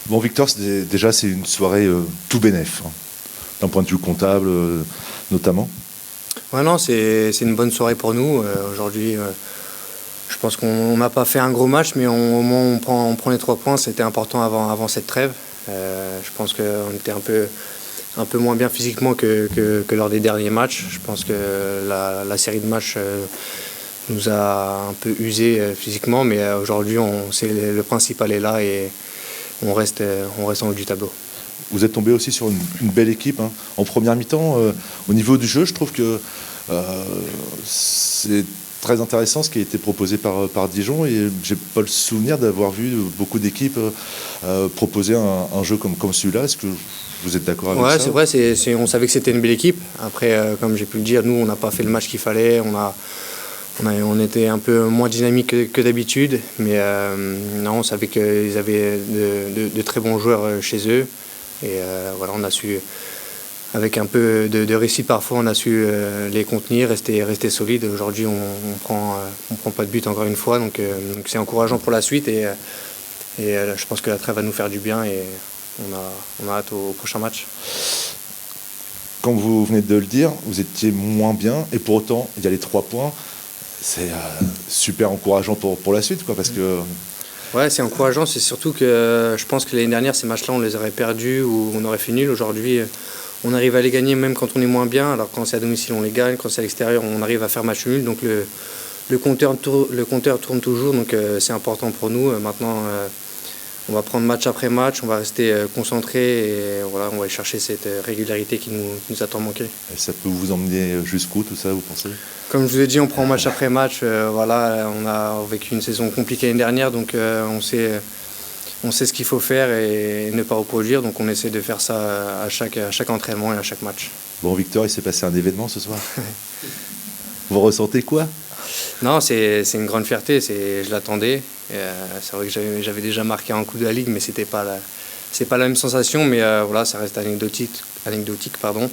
Bon, Victor, déjà, c'est une soirée tout bénef, hein, d'un point de vue comptable notamment. Ouais, non, c'est une bonne soirée pour nous. Aujourd'hui, je pense qu'on n'a pas fait un gros match, mais au moins on prend les 3 points. C'était important avant cette trêve. Je pense qu'on était un peu moins bien physiquement que lors des derniers matchs. Je pense que la série de matchs nous a un peu usé physiquement, mais aujourd'hui, le principal est là et on reste en haut du tableau. Vous êtes tombé aussi sur une belle équipe, hein. En première mi-temps, au niveau du jeu, je trouve que c'est très intéressant ce qui a été proposé par Dijon, et j'ai pas le souvenir d'avoir vu beaucoup d'équipes proposer un jeu comme celui-là. Est-ce que vous êtes d'accord avec ça? Ouais, c'est vrai, on savait que c'était une belle équipe. Après, comme j'ai pu le dire, nous, on n'a pas fait le match qu'il fallait. On était un peu moins dynamique que d'habitude, mais non, on savait qu'ils avaient de très bons joueurs chez eux. Et voilà, on a su, avec un peu de réussite parfois, on a su les contenir, rester solide. Aujourd'hui, on prend pas de but encore une fois, donc c'est encourageant pour la suite. Et je pense que la trêve va nous faire du bien et on a hâte au prochain match. Comme vous venez de le dire, vous étiez moins bien, et pour autant, il y a les 3 points. C'est super encourageant pour la suite, quoi, parce que... Ouais, c'est encourageant. C'est surtout que je pense que l'année dernière, ces matchs-là, on les aurait perdus ou on aurait fait nul. Aujourd'hui, on arrive à les gagner même quand on est moins bien. Alors quand c'est à domicile, on les gagne. Quand c'est à l'extérieur, on arrive à faire match nul. Donc le compteur tourne toujours. Donc c'est important pour nous. Maintenant, on va prendre match après match. On va rester concentré et voilà, on va aller chercher cette régularité qui nous a tant manqué. Et ça peut vous emmener jusqu'où, tout ça, vous pensez? Comme je vous ai dit, on prend match après match. Voilà, on a vécu une saison compliquée l'année dernière, donc on sait ce qu'il faut faire et ne pas reproduire. Donc on essaie de faire ça à chaque entraînement et à chaque match. Bon, Victor, il s'est passé un événement ce soir. Vous ressentez quoi? Non, c'est une grande fierté. Je l'attendais. C'est vrai que j'avais déjà marqué un coup de la Ligue, mais c'est pas la même sensation. Mais voilà, ça reste anecdotique, pardon.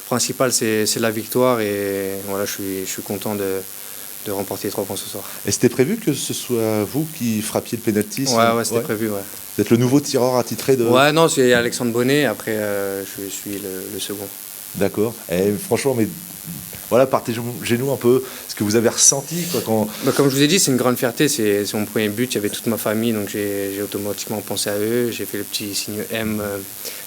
Le principal, c'est la victoire et voilà, je suis content de remporter 3 points ce soir. Et c'était prévu que ce soit vous qui frappiez le pénalty? Ouais, c'était prévu, ouais. Vous êtes le nouveau tireur attitré de... Ouais, non, c'est Alexandre Bonnet, après je suis le second. D'accord. Et franchement, mais voilà, partagez-nous un peu ce que vous avez ressenti, quoi, quand... Comme je vous ai dit, c'est une grande fierté, c'est mon premier but, il y avait toute ma famille, donc j'ai automatiquement pensé à eux, j'ai fait le petit signe M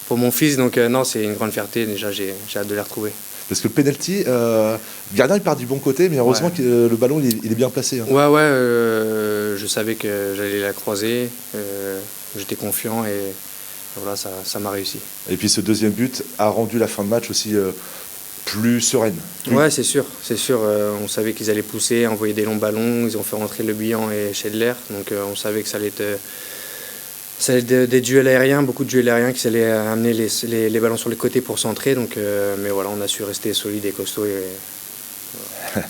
pour mon fils, donc non, c'est une grande fierté, déjà j'ai hâte de les retrouver. Parce que le penalty, le gardien il part du bon côté, mais heureusement que le ballon il est bien placé, hein. Ouais, je savais que j'allais la croiser, j'étais confiant et voilà, ça m'a réussi. Et puis ce deuxième but a rendu la fin de match aussi plus sereine. Ouais, c'est sûr. On savait qu'ils allaient pousser, envoyer des longs ballons, ils ont fait rentrer Le Bihan et Schindler, donc on savait que ça allait être des duels aériens, beaucoup de duels aériens qui allaient amener les ballons sur les côtés pour centrer. Donc, mais voilà, on a su rester solide et costaud. Et, voilà.